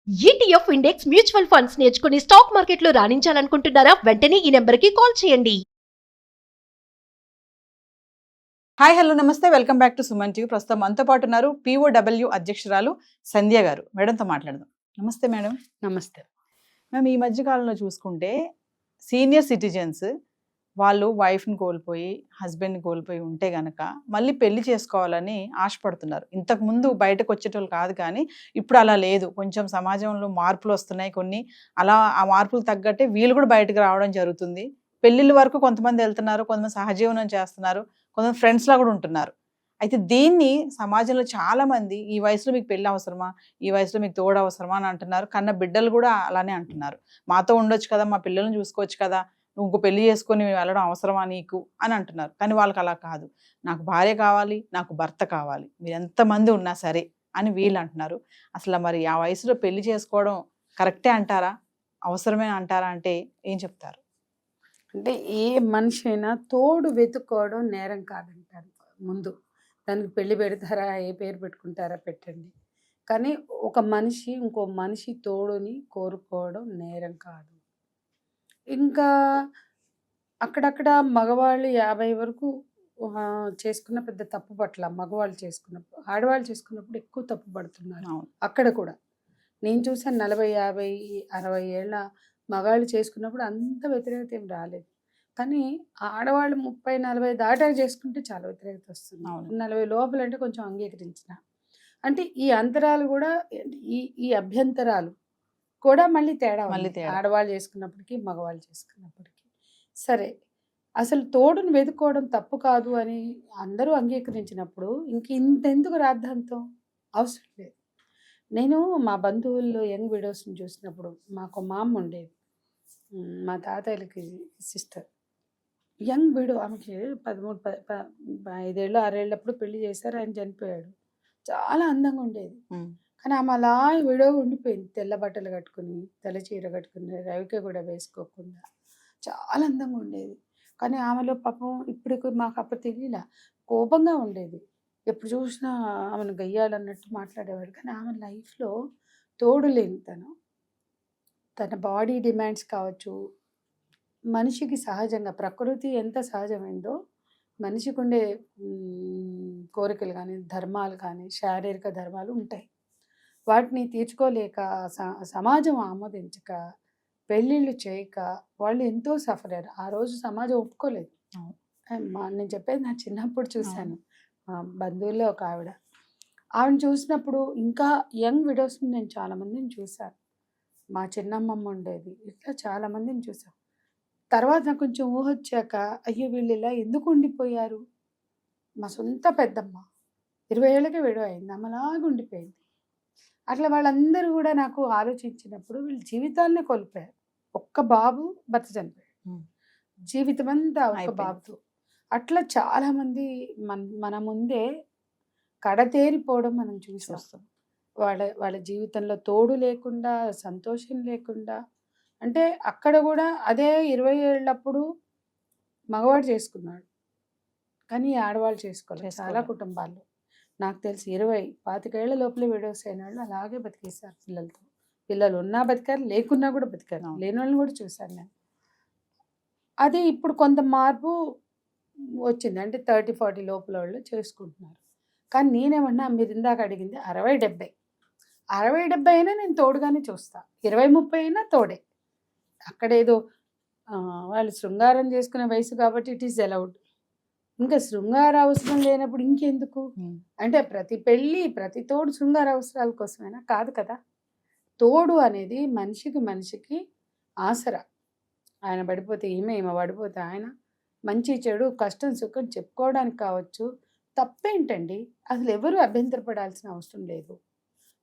ETF index mutual funds నేర్చుకుని stock మార్కెట్లో రాణించాలనుకుంటున్నారా? వెంటనే ఈ నెంబర్కి కాల్ చేయండి. హాయ్ హలో నమస్తే, welcome back to Suman TV. ప్రస్తుతం మనతో పాటు ఉన్నారు POW అధ్యక్షురాలు సంధ్య గారు. మేడంతో మాట్లాడదాం. నమస్తే మేడం. నమస్తే. మేము ఈ మధ్య కాలంలో చూసుకుంటే సీనియర్ సిటిజన్స్ వాళ్ళు వైఫ్ని కోల్పోయి హస్బెండ్ని కోల్పోయి ఉంటే గనక మళ్ళీ పెళ్లి చేసుకోవాలని ఆశపడుతున్నారు. ఇంతకుముందు బయటకు వచ్చేటోళ్ళు కాదు, కానీ ఇప్పుడు అలా లేదు. కొంచెం సమాజంలో మార్పులు వస్తున్నాయి కొన్ని. అలా ఆ మార్పులు తగ్గట్టే వీళ్ళు కూడా బయటకు రావడం జరుగుతుంది. పెళ్ళిళ్ళ వరకు కొంతమంది వెళ్తున్నారు, కొంతమంది సహజీవనం చేస్తున్నారు, కొంతమంది ఫ్రెండ్స్లా కూడా ఉంటున్నారు. అయితే దీన్ని సమాజంలో చాలా మంది ఈ వయసులో మీకు పెళ్ళి అవసరమా, ఈ వయసులో మీకు తోడు అవసరమా అని అంటున్నారు. కన్నా బిడ్డలు కూడా అలానే అంటున్నారు. మాతో ఉండొచ్చు కదా, మా పిల్లల్ని చూసుకోవచ్చు కదా, నువ్వు పెళ్లి చేసుకొని వెళ్ళడం అవసరమా నీకు అని అంటున్నారు. కానీ వాళ్ళకి అలా కాదు, నాకు భార్య కావాలి, నాకు భర్త కావాలి, మీరు ఎంతమంది ఉన్నా సరే అని వీళ్ళు అంటున్నారు. అసలు మరి ఆ వయసులో పెళ్లి చేసుకోవడం కరెక్టే అంటారా, అవసరమే అంటారా అంటే ఏం చెప్తారు? అంటే ఏ మనిషి అయినా తోడు వెతుక్కోవడం నేరం కాదంటారు. ముందు దానికి పెళ్లి పెడతారా, ఏ పేరు పెట్టుకుంటారా పెట్టండి, కానీ ఒక మనిషి ఇంకో మనిషి తోడుని కోరుకోవడం నేరం కాదు. ఇంకా అక్కడక్కడ మగవాళ్ళు 50 వరకు చేసుకున్న పెద్ద తప్పు పట్ల మగవాళ్ళు చేసుకున్నప్పుడు, ఆడవాళ్ళు చేసుకున్నప్పుడు ఎక్కువ తప్పు పడుతున్నారు. అక్కడ కూడా నేను చూసాను 40, 50, 60 ఏళ్ళ మగాళ్ళు చేసుకున్నప్పుడు అంత వ్యతిరేకత ఏం రాలేదు. కానీ ఆడవాళ్ళు 30, 40 దాటాక చేసుకుంటే చాలా వ్యతిరేకత వస్తుంది. 40 లోపల అంటే కొంచెం అంగీకరించిన అంటే ఈ అంతరాలు కూడా ఈ అభ్యంతరాలు కూడా మళ్ళీ తేడా ఆడవాళ్ళు చేసుకున్నప్పటికీ మగవాళ్ళు చేసుకున్నప్పటికీ. సరే, అసలు తోడుని వెతుక్కోవడం తప్పు కాదు అని అందరూ అంగీకరించినప్పుడు ఇంతెందుకు రాద్ధాంతం అవసరం లేదు. నేను మా బంధువుల్లో యంగ్ విడోస్ని చూసినప్పుడు, మాకు మా అమ్మ ఉండేది, మా తాతయ్యలకి సిస్టర్, యంగ్ విడో. ఆమెకి 13, 5 ఏళ్ళు 6 ఏళ్ళప్పుడు పెళ్లి చేశారు, ఆయన చనిపోయాడు. చాలా అందంగా ఉండేది, కానీ ఆమె అలా విడో ఉండిపోయింది. తెల్ల బట్టలు కట్టుకుని, తెల్ల చీర కట్టుకుని, రవిక కూడా వేసుకోకుండా చాలా అందంగా ఉండేది. కానీ ఆమెలో పాపం ఇప్పుడు మాకు అప్పుడు తెలియలా, కోపంగా ఉండేది. ఎప్పుడు చూసినా ఆమెను గయ్యాలన్నట్టు మాట్లాడేవాడు. కానీ ఆమె లైఫ్లో తోడు లేని తన బాడీ డిమాండ్స్ కావచ్చు, మనిషికి సహజంగా ప్రకృతి ఎంత సహజమైందో మనిషికి ఉండే కోరికలు కానీ, ధర్మాలు కానీ, శారీరక ధర్మాలు ఉంటాయి. వాటిని తీర్చుకోలేక, సమాజం ఆమోదించక, పెళ్ళిళ్ళు చేయక వాళ్ళు ఎంతో సఫర్ అయ్యారు. ఆ రోజు సమాజం ఒప్పుకోలేదు. నేను చెప్పేది నా చిన్నప్పుడు చూశాను. బంధువుల్లో ఒక ఆవిడని చూసినప్పుడు, ఇంకా యంగ్ విడోస్ని నేను చాలామందిని చూశాను. మా చిన్నమ్మమ్మ ఉండేది, ఇట్లా చాలామందిని చూసాం. తర్వాత నాకు కొంచెం ఊహ వచ్చాక, అయ్యో వీళ్ళు ఇలా ఎందుకు ఉండిపోయారు. మా సొంత పెద్దమ్మ 20 ఏళ్ళకే విడో అయింది, ఆమెలాగా ఉండిపోయింది. అట్లా వాళ్ళందరూ కూడా నాకు ఆలోచించినప్పుడు వీళ్ళు జీవితాలనే కోల్పోయారు. ఒక్క బాబు భర్త చనిపోయాడు, జీవితం అంతా ఒక్క బాబుతో. అట్లా చాలామంది మన ముందే కడతేరిపోవడం మనం చూసి వస్తాం. వాళ్ళ జీవితంలో తోడు లేకుండా, సంతోషం లేకుండా. అంటే అక్కడ కూడా అదే 20 ఏళ్ళప్పుడు మగవాడు చేసుకున్నాడు, కానీ ఆడవాళ్ళు చేసుకోలేదు. చాలా కుటుంబాల్లో నాకు తెలిసి 20, 25 ఏళ్ల లోపలే విడోస్ అయిన వాళ్ళు అలాగే బతికేశారు పిల్లలతో. పిల్లలు ఉన్నా బతికారు, లేకున్నా కూడా బతికారు. లేని వాళ్ళని కూడా చూశాను నేను. అదే ఇప్పుడు కొంత మార్పు వచ్చింది, అంటే 30, 40 లోపల వాళ్ళు చేసుకుంటున్నారు. కానీ నేనేమన్నా, మీరు ఇందాక అడిగింది 60, 70 అయినా నేను తోడుగానే చూస్తా, 20, 30 అయినా తోడే. అక్కడేదో వాళ్ళు శృంగారం చేసుకునే వయసు కాబట్టి ఇట్ ఈస్ అలౌడ్. ఇంకా శృంగార అవసరం లేనప్పుడు ఇంకెందుకు? అంటే ప్రతి పెళ్ళి, ప్రతి తోడు శృంగార అవసరాల కోసమైనా కాదు కదా. తోడు అనేది మనిషికి ఆసరా. ఆయన పడిపోతే ఈమె పడిపోతే ఆయన, మంచి చెడు కష్టం సుఖం చెప్పుకోవడానికి కావచ్చు. తప్పేంటండి, అసలు ఎవరు అభ్యంతరపడాల్సిన అవసరం లేదు.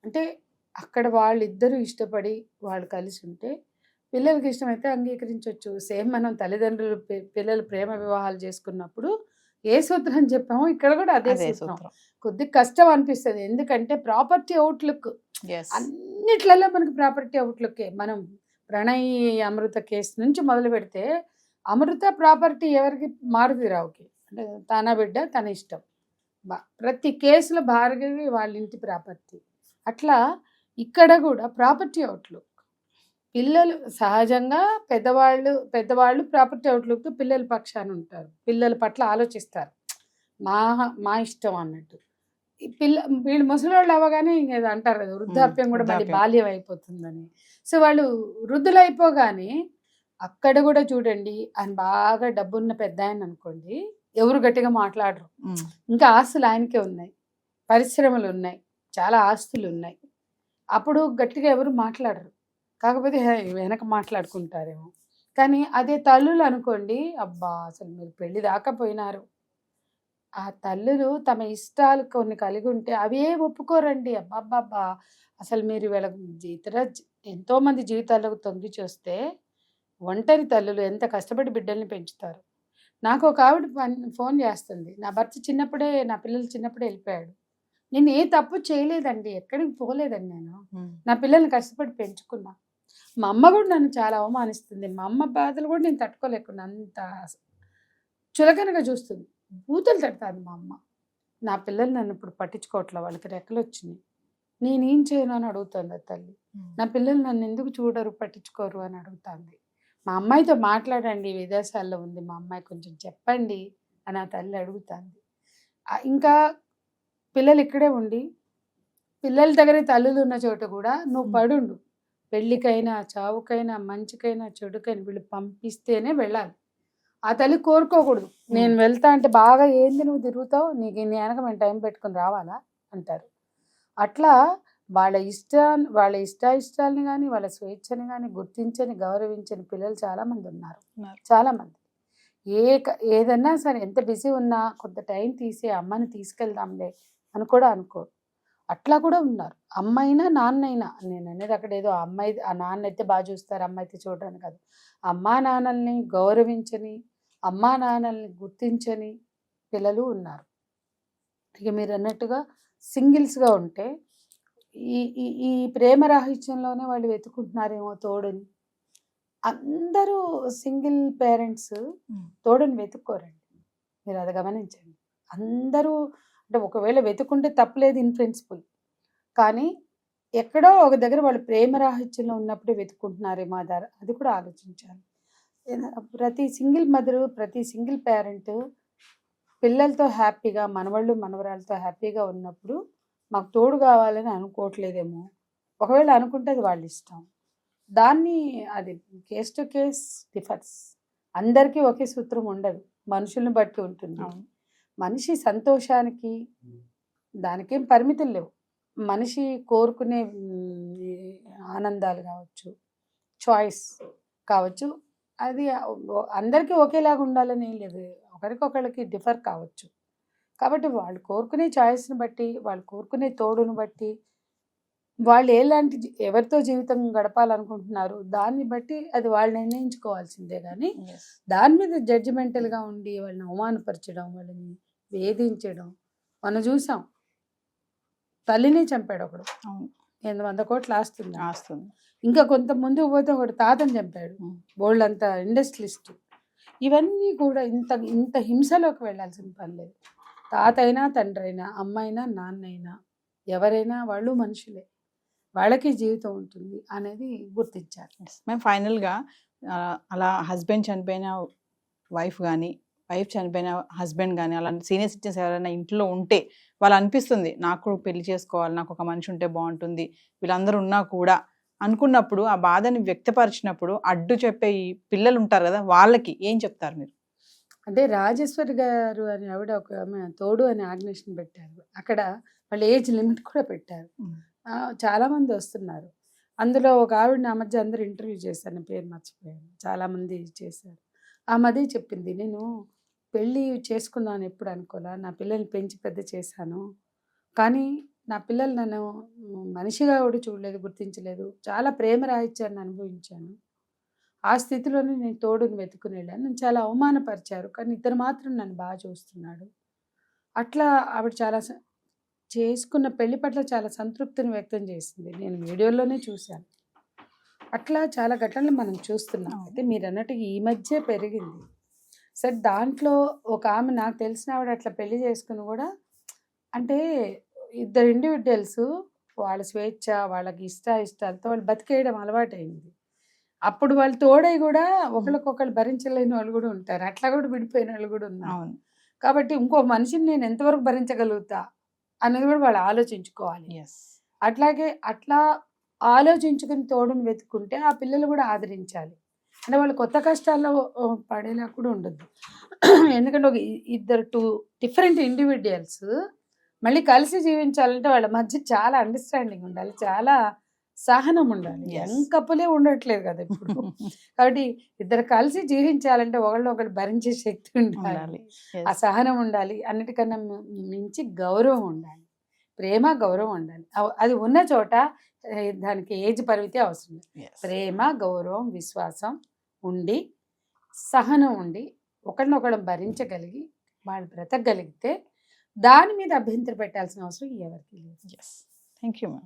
అంటే అక్కడ వాళ్ళిద్దరూ ఇష్టపడి వాళ్ళు కలిసి ఉంటే, పిల్లలకి ఇష్టమైతే అంగీకరించవచ్చు. సేమ్ మనం తల్లిదండ్రులు పిల్లలు ప్రేమ వివాహాలు చేసుకున్నప్పుడు ఏ సూత్రం చెప్పామో ఇక్కడ కూడా అదే సూత్రం. కొద్దిగా కష్టం అనిపిస్తుంది, ఎందుకంటే ప్రాపర్టీ అవుట్లుక్ అన్నిట్లలో మనకి ప్రాపర్టీ అవుట్లుక్కే. మనం ప్రణయ్ అమృత కేసు నుంచి మొదలు పెడితే, అమృత ప్రాపర్టీ ఎవరికి? మారుతిరావుకి. అంటే తన బిడ్డ తన ఇష్టం. ప్రతి కేసులో భార్గవి వాళ్ళ ఇంటి ప్రాపర్టీ. అట్లా ఇక్కడ కూడా ప్రాపర్టీ అవుట్లుక్. పిల్లలు సహజంగా పెద్దవాళ్ళు ప్రాపర్టీ అవుట్లుక్తో పిల్లల పక్షాన ఉంటారు, పిల్లల పట్ల ఆలోచిస్తారు, మా మా ఇష్టం అన్నట్టు. ఈ వీళ్ళు ముసలోళ్ళు అవ్వగానే ఇంకేదో అంటారు కదా, వృద్ధాప్యం కూడా మళ్ళీ వృద్ధాప్యం. బాల్యం అయిపోతుందని. సో వాళ్ళు వృద్ధులు అయిపోగానే అక్కడ కూడా చూడండి, ఆయన బాగా డబ్బున్న పెద్ద ఆయన అనుకోండి, ఎవరు గట్టిగా మాట్లాడరు. ఇంకా ఆస్తులు ఆయనకే ఉన్నాయి, పరిశ్రమలు ఉన్నాయి, చాలా ఆస్తులు ఉన్నాయి. అప్పుడు గట్టిగా ఎవరు మాట్లాడరు, కాకపోతే వెనక మాట్లాడుకుంటారేమో. కానీ అదే తల్లులు అనుకోండి, అబ్బా అసలు మీరు పెళ్లి దాకా పోయినారు, ఆ తల్లులు తమ ఇష్టాలు కొన్ని కలిగి ఉంటే అవే ఒప్పుకోరండి. అబ్బబ్బబ్బా అసలు మీరు వీళ్ళకి ఎంతో మంది జీవితాలకు తొంగి చూస్తే ఒంటరి తల్లులు ఎంత కష్టపడి బిడ్డల్ని పెంచుతారు. నాకు ఒక ఆవిడ ఫోన్ చేస్తుంది, నా భర్త చిన్నప్పుడే, నా పిల్లలు చిన్నప్పుడే వెళ్ళిపోయాడు, నేను ఏ తప్పు చేయలేదండి, ఎక్కడికి పోలేదండి, నేను నా పిల్లల్ని కష్టపడి పెంచుకున్నా, మా అమ్మ కూడా నన్ను చాలా అవమానిస్తుంది, మా అమ్మ బాధలు కూడా నేను తట్టుకోలేకున్నా, అంత చులకనగా చూస్తుంది, బూతులు తిడతాను మా అమ్మ. నా పిల్లలు నన్ను ఇప్పుడు పట్టించుకోవట్లే, వాళ్ళకి రెక్కలు వచ్చినాయి, నేనేం చేయను అని అడుగుతుంది ఆ తల్లి. నా పిల్లలు నన్ను ఎందుకు చూడరు, పట్టించుకోరు అని అడుగుతుంది. మా అమ్మాయితో మాట్లాడండి, విదేశాల్లో ఉంది మా అమ్మాయి, కొంచెం చెప్పండి అని ఆ తల్లి అడుగుతుంది. ఇంకా పిల్లలు ఇక్కడే ఉండి, పిల్లల దగ్గర తల్లులు ఉన్న చోట కూడా నువ్వు పడుండు, పెళ్ళికైనా చావుకైనా మంచికైనా చెడుకైనా వీళ్ళు పంపిస్తేనే వెళ్ళాలి. ఆ తల్లి కోరుకోకూడదు, నేను వెళ్తా అంటే బాగా ఏంది నువ్వు తిరుగుతావు, నీకు నీ వెనక మేము టైం పెట్టుకుని రావాలా అంటారు. అట్లా వాళ్ళ ఇష్టాయిష్టాలని కానీ వాళ్ళ స్వేచ్ఛని కానీ గుర్తించని గౌరవించని పిల్లలు చాలామంది ఉన్నారు. చాలామంది ఏదన్నా సరే ఎంత బిజీ ఉన్నా కొంత టైం తీసి అమ్మని తీసుకెళ్దాంలే అని కూడా అనుకోరు. అట్లా కూడా ఉన్నారు, అమ్మైనా నాన్నైనా. నేను అనేది అక్కడ ఏదో అమ్మాయి ఆ నాన్న అయితే బాగా చూస్తారు, అమ్మ అయితే చూడడానికి కాదు, అమ్మా నాన్నల్ని గౌరవించని, అమ్మా నాన్నల్ని గుర్తించని పిల్లలు ఉన్నారు. ఇక మీరు అన్నట్టుగా సింగిల్స్గా ఉంటే ఈ ఈ ఈ ప్రేమ రాహిత్యంలోనే వాళ్ళు వెతుకుంటున్నారేమో తోడుని. అందరూ సింగిల్ పేరెంట్స్ తోడుని వెతుక్కోరండి, మీరు అది గమనించండి. అందరూ అంటే ఒకవేళ వెతుకుంటే తప్పలేదు ఇన్ ప్రిన్సిపల్, కానీ ఎక్కడో ఒక దగ్గర వాళ్ళు ప్రేమ రాహిత్యంలో ఉన్నప్పుడే వెతుకుంటున్నారేమో అది కూడా ఆలోచించాలి. ప్రతి సింగిల్ మదరు, ప్రతి సింగిల్ పేరెంట్ పిల్లలతో హ్యాపీగా, మనవాళ్ళు మనవరాలతో హ్యాపీగా ఉన్నప్పుడు మాకు తోడు కావాలని అనుకోవట్లేదేమో. ఒకవేళ అనుకుంటే అది వాళ్ళ ఇష్టం, దాన్ని అది కేస్ టు కేస్ డిఫర్స్. అందరికీ ఒకే సూత్రం ఉండదు, మనుషుల్ని బట్టి ఉంటుంది. మనిషి సంతోషానికి దానికేం పరిమితులు లేవు, మనిషి కోరుకునే ఆనందాలు కావచ్చు, చాయిస్ కావచ్చు, అది అందరికీ ఒకేలాగా ఉండాలని ఏం లేదు, ఒకరికొకరికి డిఫర్ కావచ్చు. కాబట్టి వాళ్ళు కోరుకునే చాయిస్ని బట్టి, వాళ్ళు కోరుకునే తోడును బట్టి, వాళ్ళు ఎవరితో జీవితం గడపాలనుకుంటున్నారు దాన్ని బట్టి అది వాళ్ళు నిర్ణయించుకోవాల్సిందే. కానీ దాని మీద జడ్జిమెంటల్గా ఉండి వాళ్ళని అవమానపరచడం, వాళ్ళని వేధించడం మనం చూసాం. తల్లిని చంపాడు ఒకడు, 100 కోట్లు ఆస్తుంది. ఇంకా కొంత ముందుకు పోతే ఒకడు తాతని చంపాడు, బోల్డంతా ఇండస్ట్రియలిస్ట్. ఇవన్నీ కూడా ఇంత హింసలోకి వెళ్ళాల్సిన పని లేదు. తాత అయినా, తండ్రి అయినా, అమ్మ అయినా, నాన్న అయినా, ఎవరైనా వాళ్ళు మనుషులే, వాళ్ళకి జీవితం ఉంటుంది అనేది గుర్తించాలి. మేము ఫైనల్గా అలా హస్బెండ్ చనిపోయిన వైఫ్ కానీ, వైఫ్ చనిపోయిన హస్బెండ్ కానీ, అలాంటి సీనియర్ సిటిజన్స్ ఎవరైనా ఇంట్లో ఉంటే వాళ్ళు అనిపిస్తుంది నాకు పెళ్లి చేసుకోవాలి, నాకు ఒక మనిషి ఉంటే బాగుంటుంది, వీళ్ళందరూ ఉన్నా కూడా అనుకున్నప్పుడు, ఆ బాధని వ్యక్తపరిచినప్పుడు అడ్డు చెప్పే ఈ పిల్లలు ఉంటారు కదా, వాళ్ళకి ఏం చెప్తారు మీరు? అంటే రాజేశ్వరి గారు అని ఆవిడ ఒక తోడు అని ఆర్గనైజేషన్ పెట్టారు, అక్కడ వాళ్ళు ఏజ్ లిమిట్ కూడా పెట్టారు. చాలామంది వస్తున్నారు, అందులో ఒక ఆవిడ నా మధ్య అందరూ ఇంటర్వ్యూ చేశాను, పేరు మర్చిపోయాను, చాలామంది చేశారు. ఆ మధ్య చెప్పింది, నేను పెళ్ళి చేసుకున్నాను ఎప్పుడు అనుకోలే, నా పిల్లల్ని పెంచి పెద్ద చేశాను, కానీ నా పిల్లలు నన్ను మనిషిగా కూడా చూడలేదు, గుర్తించలేదు, చాలా ప్రేమ రాహిత్యాన్ని అనుభవించాను. ఆ స్థితిలోనే నేను తోడుని వెతుకుని వెళ్ళాను, నన్ను చాలా అవమానపరిచారు, కానీ ఇతను మాత్రం నన్ను బాగా చూస్తున్నాడు. అట్లా ఆవిడ చాలా చేసుకున్న పెళ్లి పట్ల చాలా సంతృప్తిని వ్యక్తం చేసింది, నేను వీడియోలోనే చూశాను. అట్లా చాలా ఘటనలు మనం చూస్తున్నాం. అయితే మీరు అన్నట్టు ఈ మధ్య పెరిగింది సరే, దాంట్లో ఒక ఆమె నాకు తెలిసిన ఆవిడ అట్లా పెళ్లి చేసుకుని కూడా, అంటే ఇద్దరు ఇండివిజువల్స్ వాళ్ళ స్వేచ్ఛ, వాళ్ళకి ఇష్టాలతో వాళ్ళు బతికేయడం అలవాటైంది. అప్పుడు వాళ్ళు తోడై కూడా ఒకళ్ళకొకళ్ళు భరించలేని వాళ్ళు కూడా ఉంటారు. అట్లా కూడా విడిపోయిన వాళ్ళు కూడా ఉన్నారు. అవును. కాబట్టి ఇంకో మనిషిని నేను ఎంతవరకు భరించగలుగుతా అనేది కూడా వాళ్ళు ఆలోచించుకోవాలి. ఎస్. అట్లాగే అట్లా ఆలోచించుకుని తోడుని వెతుక్కుంటే ఆ పిల్లలు కూడా ఆదరించాలి. అంటే వాళ్ళు కొత్త కష్టాల్లో పడేలా కూడా ఉండొద్దు. ఎందుకంటే ఒక ఇద్దరు 2 డిఫరెంట్ ఇండివిజువల్స్ మళ్ళీ కలిసి జీవించాలంటే వాళ్ళ మధ్య చాలా అండర్స్టాండింగ్ ఉండాలి, చాలా సహనం ఉండాలి. Yes. యంగ్ కపులే ఉండట్లేదు కదా ఇప్పుడు. కాబట్టి ఇద్దరు కలిసి జీవించాలంటే ఒకళ్ళు ఒకళ్ళు భరించే శక్తి ఉండాలి, ఉండాలి. ఆ Yes. సహనం ఉండాలి, అన్నిటికన్నా మించి గౌరవం ఉండాలి, ప్రేమ గౌరవం ఉండాలి. అది ఉన్న చోట దానికి ఏజ్ పరిమితి అవసరం లేదు. Yes. ప్రేమ, గౌరవం, విశ్వాసం ఉండి, సహనం ఉండి, ఒకరినొకరు భరించగలిగి వాళ్ళు బ్రతకగలిగితే దాని మీద అభ్యంతరం పెట్టాల్సిన అవసరం ఎవరికి లేదు. Yes. Thank you, ma'am.